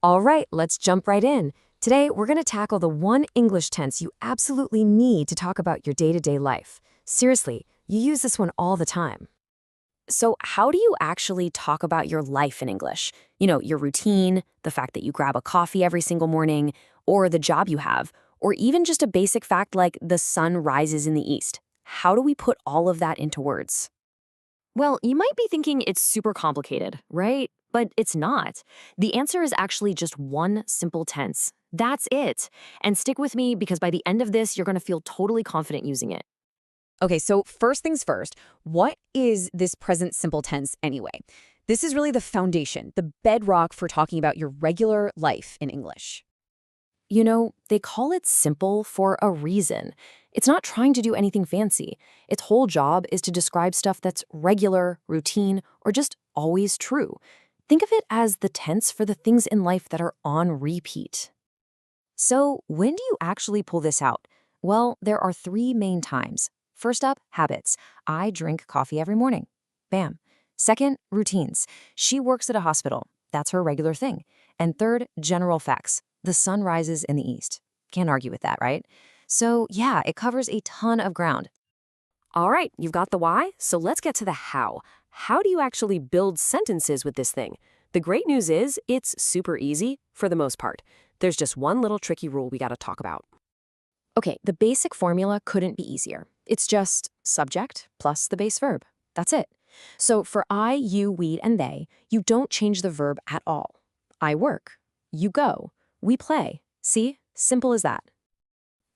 All right, let's jump right in. Today, we're going to tackle the one English tense you absolutely need to talk about your day-to-day life. Seriously, you use this one all the time. So, how do you actually talk about your life in English? Your routine, the fact that you grab a coffee every single morning, or the job you have, or even just a basic fact like the sun rises in the east. How do we put all of that into words? Well, you might be thinking it's super complicated, right? But it's not. The answer is actually just one simple tense. That's it. And stick with me because by the end of this, you're going to feel totally confident using it. Okay, so first things first, what is this present simple tense anyway? This is really the foundation, the bedrock for talking about your regular life in English. They call it simple for a reason. It's not trying to do anything fancy. Its whole job is to describe stuff that's regular, routine, or just always true. Think of it as the tense for the things in life that are on repeat. So, when do you actually pull this out? Well, there are three main times. First up, habits. I drink coffee every morning. Bam. Second, routines. She works at a hospital. That's her regular thing. And third, general facts. The sun rises in the east. Can't argue with that, right? So, yeah, it covers a ton of ground. All right, you've got the why, so let's get to the how. How do you actually build sentences with this thing? The great news is it's super easy for the most part. There's just one little tricky rule we got to talk about. Okay, the basic formula couldn't be easier. It's just subject plus the base verb. That's it. So for I, you, we, and they, you don't change the verb at all. I work. You go. We play. See? Simple as that.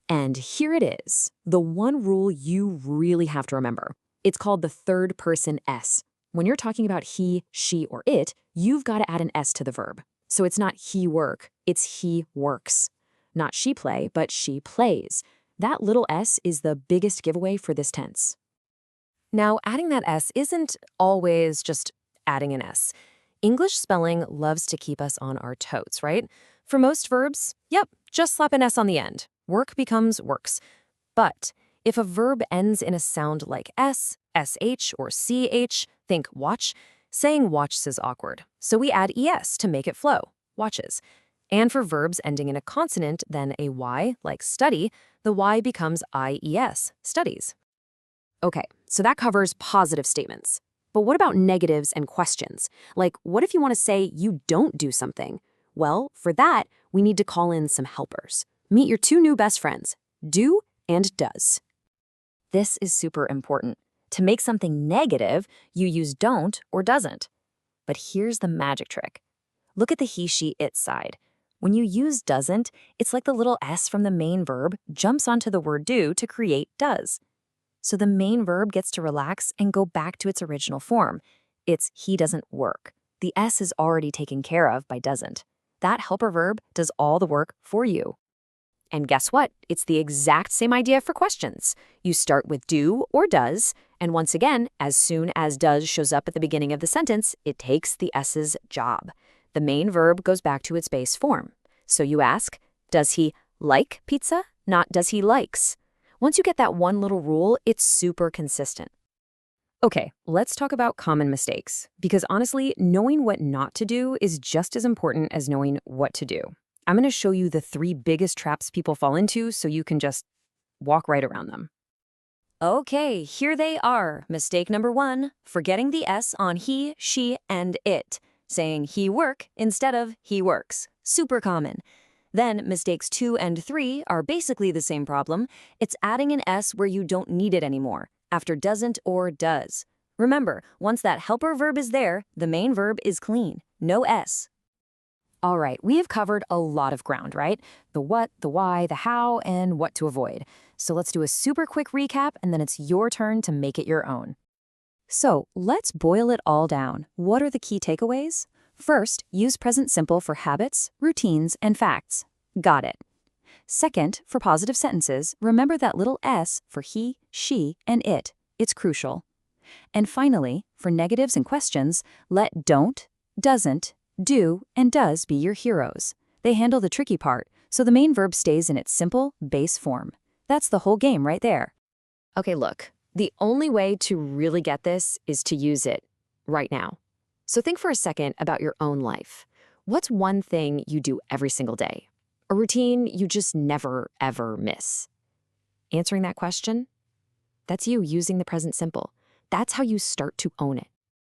And here it is, the one rule you really have to remember. It's called the third person S. When you're talking about he, she, or it, you've got to add an S to the verb. So it's not he work, it's he works. Not she play, but she plays. That little S is the biggest giveaway for this tense. Now, adding that S isn't always just adding an S. English spelling loves to keep us on our toes, right? For most verbs, yep, just slap an S on the end. Work becomes works. But if a verb ends in a sound like S, SH, or CH, think watch, saying watches is awkward. So we add ES to make it flow, watches. And for verbs ending in a consonant, then a Y, like study, the Y becomes IES, studies. Okay, so that covers positive statements. But what about negatives and questions? Like, what if you want to say you don't do something? Well, for that, we need to call in some helpers. Meet your two new best friends, do and does. This is super important. To make something negative, you use don't or doesn't. But here's the magic trick. Look at the he, she, it side. When you use doesn't, it's like the little S from the main verb jumps onto the word do to create does. So the main verb gets to relax and go back to its original form. It's he doesn't work. The S is already taken care of by doesn't. That helper verb does all the work for you. And guess what? It's the exact same idea for questions. You start with do or does, and once again, as soon as does shows up at the beginning of the sentence, it takes the S's job. The main verb goes back to its base form. So you ask, does he like pizza? Not does he likes. Once you get that one little rule, it's super consistent. Okay, let's talk about common mistakes, because honestly, knowing what not to do is just as important as knowing what to do. I'm going to show you the three biggest traps people fall into so you can just walk right around them. Okay, here they are. Mistake number one, forgetting the S on he, she, and it. Saying he work instead of he works. Super common. Then mistakes 2 and 3 are basically the same problem. It's adding an S where you don't need it anymore, after doesn't or does. Remember, once that helper verb is there, the main verb is clean. No S. All right, we have covered a lot of ground, right? The what, the why, the how, and what to avoid. So let's do a super quick recap, and then it's your turn to make it your own. So let's boil it all down. What are the key takeaways? First, use present simple for habits, routines, and facts. Got it. Second, for positive sentences, remember that little S for he, she, and it. It's crucial. And finally, for negatives and questions, let don't, doesn't, do, and does be your heroes. They handle the tricky part, so the main verb stays in its simple, base form. That's the whole game right there. Okay, look, the only way to really get this is to use it right now. So think for a second about your own life. What's one thing you do every single day? A routine you just never, ever miss? Answering that question? That's you using the present simple. That's how you start to own it.